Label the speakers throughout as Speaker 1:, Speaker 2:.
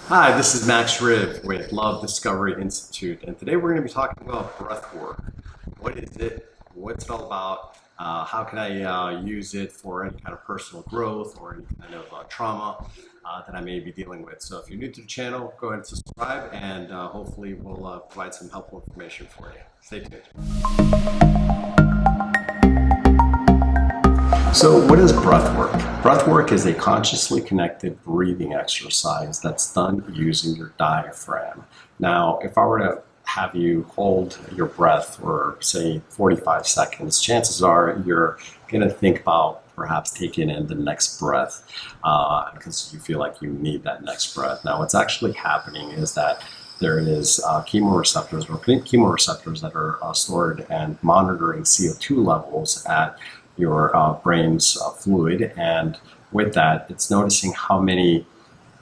Speaker 1: Hi, this is Max Riv with Love Discovery Institute, and today we're going to be talking about breathwork. What is it? What's it all about? How can I use it for any kind of personal growth or any kind of trauma that I may be dealing with? So if you're new to the channel, go ahead and subscribe, and hopefully we'll provide some helpful information for you. Stay tuned. So what is breath work? Breath work is a consciously connected breathing exercise that's done using your diaphragm. Now, if I were to have you hold your breath for, say, 45 seconds, chances are you're going to think about perhaps taking in the next breath because you feel like you need that next breath. Now, what's actually happening is that there is chemoreceptors that are stored and monitoring CO2 levels at your brain's fluid, and with that, it's noticing how many,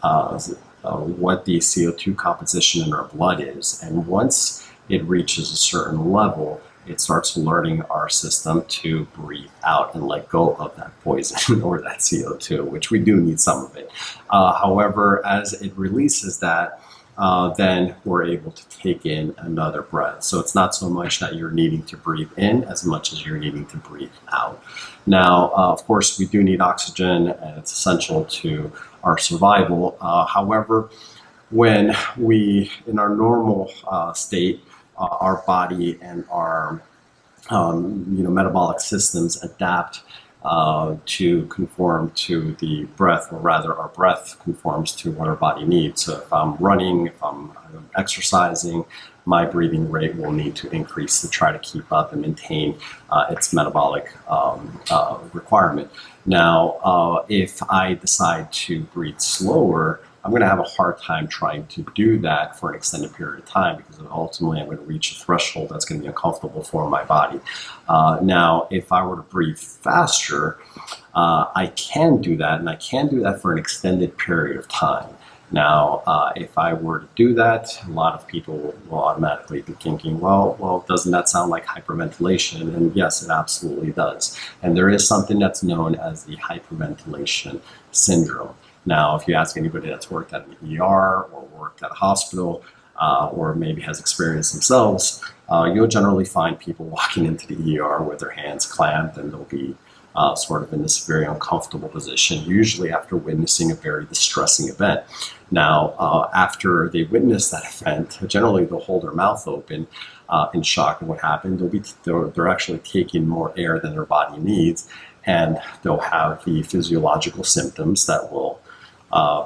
Speaker 1: what the CO2 composition in our blood is, and once it reaches a certain level, it starts alerting our system to breathe out and let go of that poison or that CO2, which we do need some of it. However, as it releases that, then we're able to take in another breath. So it's not so much that you're needing to breathe in as much as you're needing to breathe out. Now, of course, we do need oxygen, and it's essential to our survival. However, when we, in our normal state, our body and our metabolic systems adapt to conform to the breath, or rather our breath conforms to what our body needs. So if I'm running, if I'm exercising, my breathing rate will need to increase to try to keep up and maintain its metabolic requirement. Now, if I decide to breathe slower, I'm going to have a hard time trying to do that for an extended period of time, because ultimately I'm going to reach a threshold that's going to be uncomfortable for my body. Now, if I were to breathe faster, I can do that, and I can do that for an extended period of time. Now, if I were to do that, a lot of people will automatically be thinking, well, doesn't that sound like hyperventilation? And yes, it absolutely does. And there is something that's known as the hyperventilation syndrome. Now, if you ask anybody that's worked at an ER or worked at a hospital or maybe has experienced themselves, you'll generally find people walking into the ER with their hands clamped, and they'll be sort of in this very uncomfortable position, usually after witnessing a very distressing event. Now, after they witness that event, generally they'll hold their mouth open in shock. And what happened? They're actually taking more air than their body needs, and they'll have the physiological symptoms that will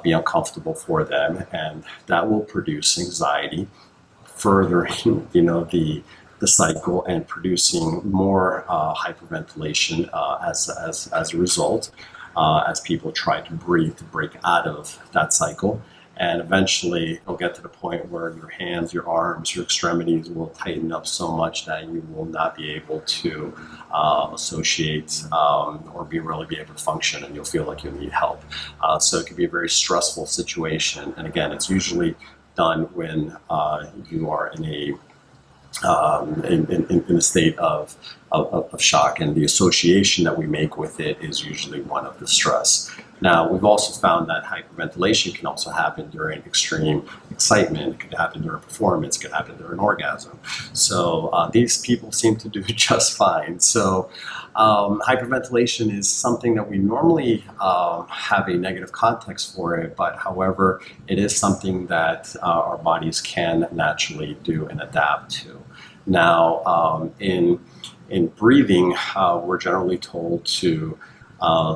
Speaker 1: be uncomfortable for them, and that will produce anxiety, furthering the cycle and producing more hyperventilation as a result, as people try to breathe to break out of that cycle. And eventually it'll get to the point where your hands, your arms, your extremities will tighten up so much that you will not be able to associate or really be able to function, and you'll feel like you need help. So it can be a very stressful situation. And again, it's usually done when you are in a state of shock, and the association that we make with it is usually one of the stress. Now, we've also found that hyperventilation can also happen during extreme excitement. It could happen during performance. It could happen during orgasm. So these people seem to do just fine. So hyperventilation is something that we normally have a negative context for it, but however, it is something that our bodies can naturally do and adapt to. Now, in breathing, we're generally told to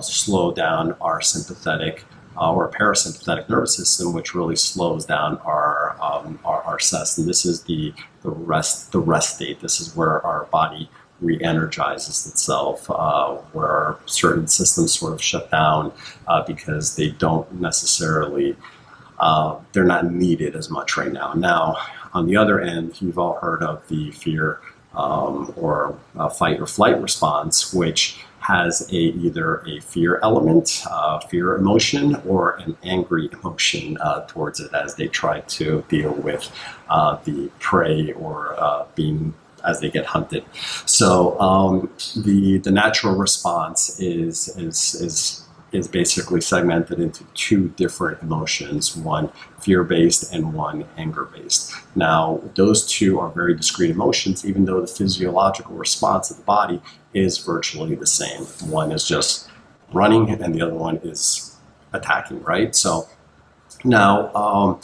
Speaker 1: slow down our sympathetic or parasympathetic nervous system, which really slows down our cess. And this is the rest state. This is where our body re-energizes itself, where certain systems sort of shut down because they don't necessarily, they're not needed as much right now. Now, on the other end, you've all heard of the fear or fight or flight response, which has either a fear element, fear emotion, or an angry emotion towards it, as they try to deal with the prey or being as they get hunted. So the natural response is is basically segmented into two different emotions, one fear-based and one anger-based. Now, those two are very discrete emotions, even though the physiological response of the body is virtually the same. One is just running and the other one is attacking, right? So now,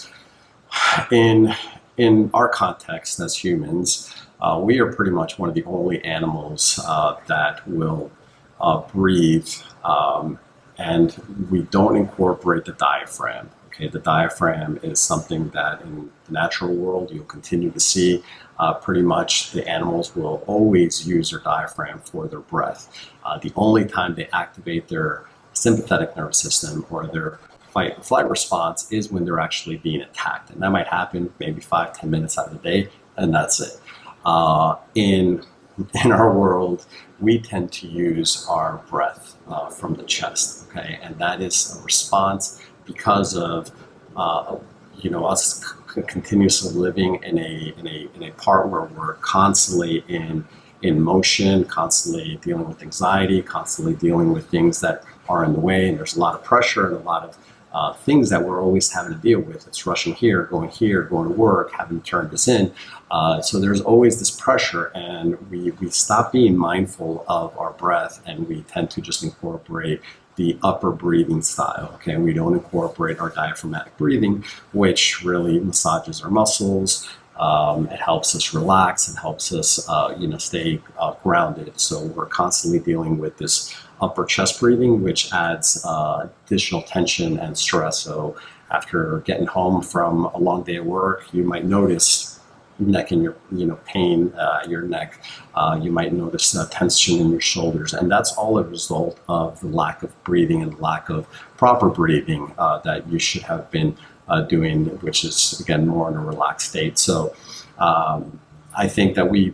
Speaker 1: in our context as humans, we are pretty much one of the only animals that will breathe, and we don't incorporate the diaphragm. Okay, the diaphragm is something that in the natural world you'll continue to see. Pretty much the animals will always use their diaphragm for their breath. The only time they activate their sympathetic nervous system or their fight or flight response is when they're actually being attacked. And that might happen maybe 5-10 minutes out of the day, and that's it. In our world, we tend to use our breath from the chest, okay? And that is a response because of us continuously living in a part where we're constantly in motion, constantly dealing with anxiety, constantly dealing with things that are in the way, and there's a lot of pressure and a lot of things that we're always having to deal with. It's rushing here, going to work, having to turn this in. So there's always this pressure, and we stop being mindful of our breath, and we tend to just incorporate the upper breathing style. Okay, we don't incorporate our diaphragmatic breathing, which really massages our muscles. It helps us relax. It helps us, stay grounded. So we're constantly dealing with this upper chest breathing, which adds additional tension and stress. So after getting home from a long day at work, you might notice neck in your pain, your neck. You might notice tension in your shoulders, and that's all a result of the lack of breathing and lack of proper breathing that you should have been doing, which is again more in a relaxed state. So I think that we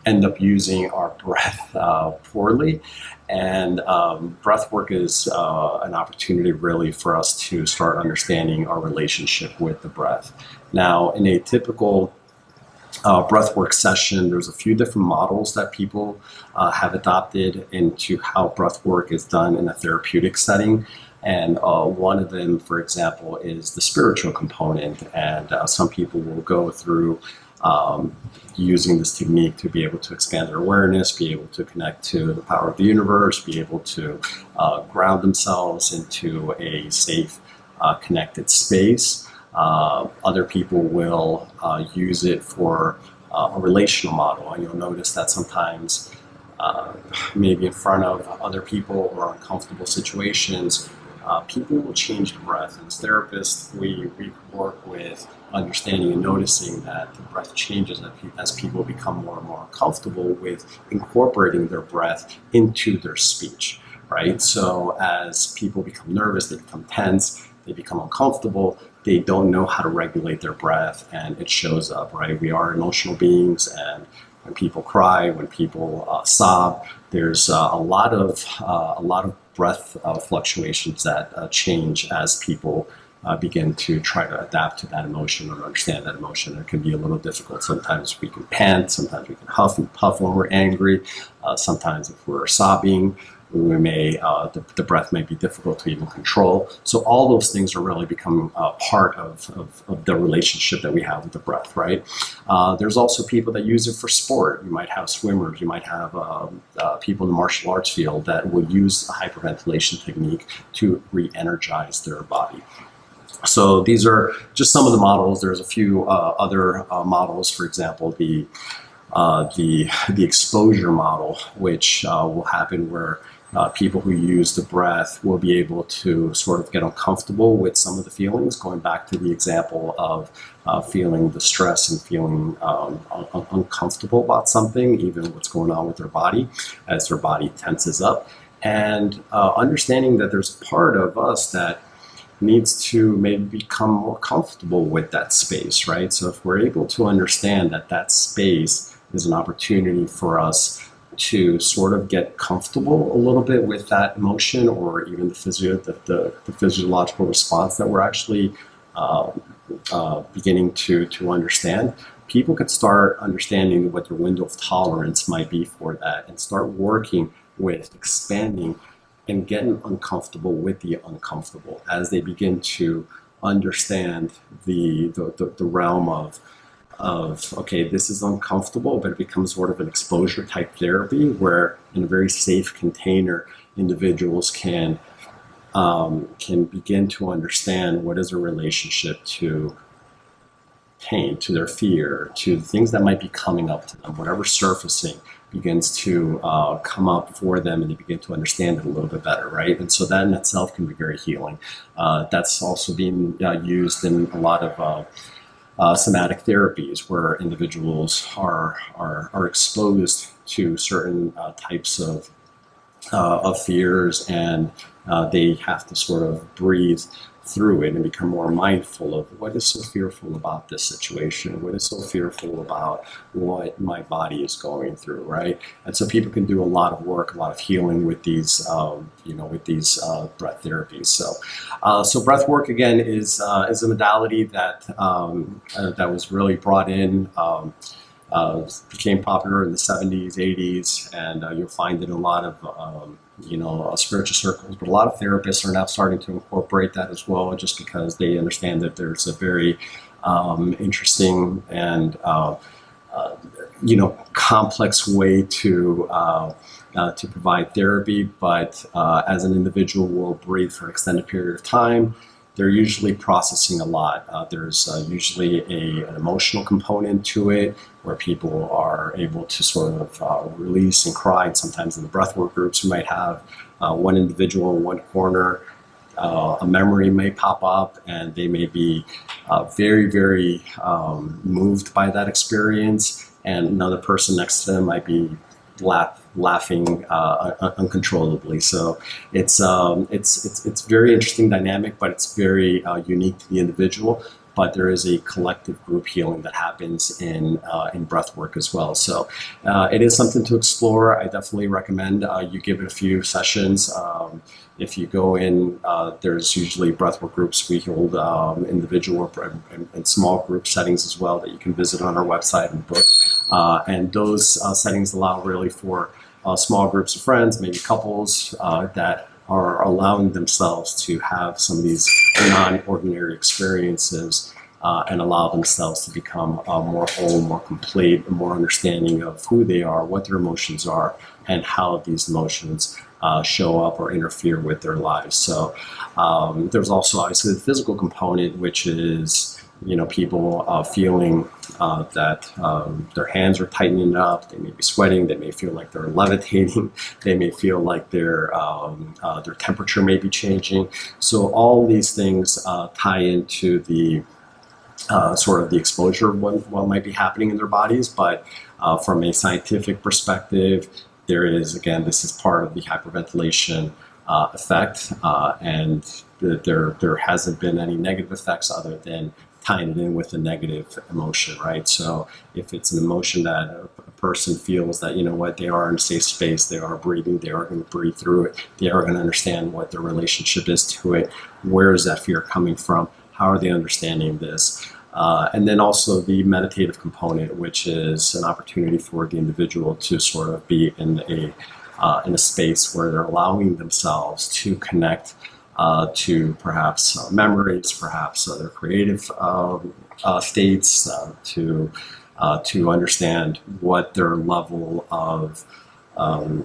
Speaker 1: end up using our breath poorly, and breath work is an opportunity really for us to start understanding our relationship with the breath. Now, in a typical breathwork session, there's a few different models that people have adopted into how breathwork is done in a therapeutic setting. And one of them, for example, is the spiritual component. And some people will go through using this technique to be able to expand their awareness, be able to connect to the power of the universe, be able to ground themselves into a safe, connected space. Other people will use it for a relational model, and you'll notice that sometimes maybe in front of other people or uncomfortable situations, people will change the breath. And as therapists, we work with understanding and noticing that the breath changes as people become more and more comfortable with incorporating their breath into their speech, right? So as people become nervous, they become tense, they become uncomfortable, they don't know how to regulate their breath, and it shows up, right? We are emotional beings, and when people cry, when people sob, there's a lot of breath fluctuations that change as people begin to try to adapt to that emotion or understand that emotion. It can be a little difficult. Sometimes we can pant, sometimes we can huff and puff when we're angry. Sometimes if we're sobbing, we may the breath may be difficult to even control. So all those things are really becoming part of the relationship that we have with the breath, right? There's also people that use it for sport. You might have swimmers, you might have people in the martial arts field that will use a hyperventilation technique to re-energize their body. So these are just some of the models. There's a few other models, for example, the exposure model, which will happen where people who use the breath will be able to sort of get uncomfortable with some of the feelings, going back to the example of feeling the stress and feeling uncomfortable about something, even what's going on with their body as their body tenses up, and understanding that there's a part of us that needs to maybe become more comfortable with that space, right? So if we're able to understand that that space is an opportunity for us to sort of get comfortable a little bit with that emotion, or even the physiological response that we're actually beginning to understand, people could start understanding what their window of tolerance might be for that and start working with expanding and getting uncomfortable with the uncomfortable as they begin to understand the realm of okay, this is uncomfortable, but it becomes sort of an exposure type therapy where in a very safe container, individuals can begin to understand what is a relationship to pain, to their fear, to the things that might be coming up to them, whatever surfacing begins to come up for them, and they begin to understand it a little bit better, right? And so that in itself can be very healing. That's also being used in a lot of somatic therapies where individuals are exposed to certain types of fears, and they have to sort of breathe through it and become more mindful of what is so fearful about this situation, what is so fearful about what my body is going through, right? And so people can do a lot of work, a lot of healing with these, with these breath therapies. So breath work again is a modality that that was really brought in. Became popular in the 70s, 80s, and you'll find it in a lot of spiritual circles. But a lot of therapists are now starting to incorporate that as well, just because they understand that there's a very interesting and complex way to provide therapy. But as an individual will breathe for an extended period of time, they're usually processing a lot. There's usually an emotional component to it where people are able to sort of release and cry. And sometimes in the breathwork groups, you might have one individual in one corner. A memory may pop up and they may be very, very moved by that experience. And another person next to them might be laughing uncontrollably. So it's very interesting dynamic, but it's very unique to the individual. But there is a collective group healing that happens in breath work as well. So it is something to explore. I definitely recommend you give it a few sessions. If you go in, there's usually breathwork groups. We hold individual and small group settings as well that you can visit on our website and book. And those settings allow really for small groups of friends, maybe couples that are allowing themselves to have some of these non-ordinary experiences and allow themselves to become more whole, more complete, more understanding of who they are, what their emotions are, and how these emotions show up or interfere with their lives. So there's also obviously the physical component, which is people feeling that their hands are tightening up, they may be sweating, they may feel like they're levitating, they may feel like their temperature may be changing. So all these things tie into the sort of the exposure of what might be happening in their bodies. But from a scientific perspective, there is, again, this is part of the hyperventilation effect, and there hasn't been any negative effects other than tying it in with a negative emotion, right? So if it's an emotion that a person feels that, they are in a safe space, they are breathing, they are going to breathe through it, they are going to understand what their relationship is to it, where is that fear coming from, how are they understanding this? And then also the meditative component, which is an opportunity for the individual to sort of be in a space where they're allowing themselves to connect to perhaps memories, perhaps their creative states, to understand what their level of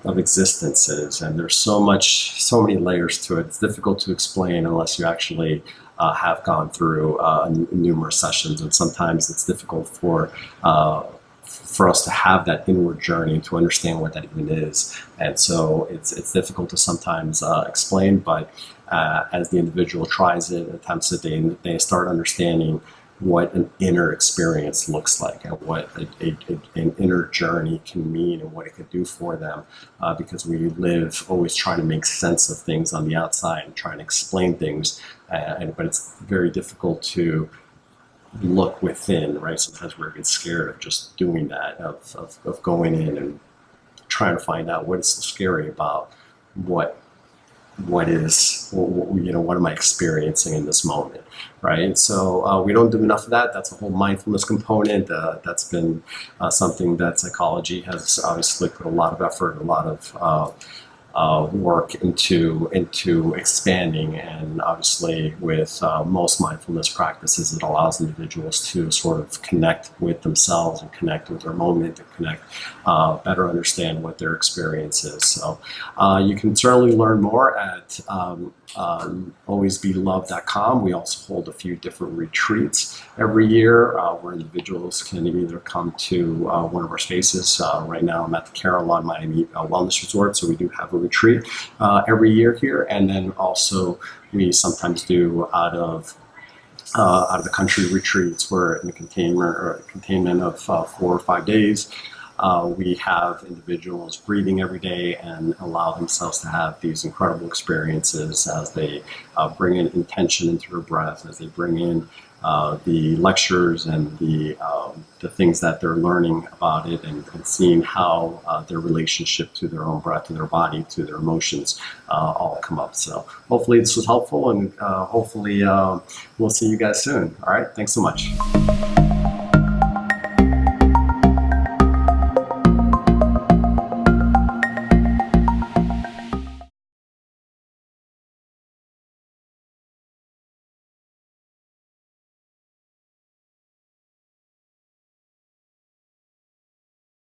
Speaker 1: existence is. And there's so many layers to it. It's difficult to explain unless you actually have gone through numerous sessions, and sometimes it's difficult for us to have that inward journey to understand what that even is. And so it's difficult to sometimes explain, but as the individual tries it, attempts it, they start understanding what an inner experience looks like and what an inner journey can mean and what it could do for them, because we live always trying to make sense of things on the outside and trying to explain things, but it's very difficult to look within, right? Sometimes we're getting scared of just doing that, of going in and trying to find out what is so scary about what am I experiencing in this moment, right? So we don't do enough of that. That's a whole mindfulness component. That's been something that psychology has obviously put a lot of effort, a lot of work into expanding. And obviously with most mindfulness practices, it allows individuals to sort of connect with themselves and connect with their moment and connect, better understand what their experience is. So you can certainly learn more at alwaysbeloved.com. We also hold a few different retreats every year where individuals can either come to one of our spaces. Right now I'm at the Carolina Miami Wellness Resort, so we do have a retreat every year here. And then also we sometimes do out of the country retreats where in the containment of 4 or 5 days. We have individuals breathing every day and allow themselves to have these incredible experiences as they bring in intention into their breath, as they bring in the lectures and the things that they're learning about it, and seeing how their relationship to their own breath, to their body, to their emotions all come up. So hopefully this was helpful, and hopefully we'll see you guys soon. All right, thanks so much.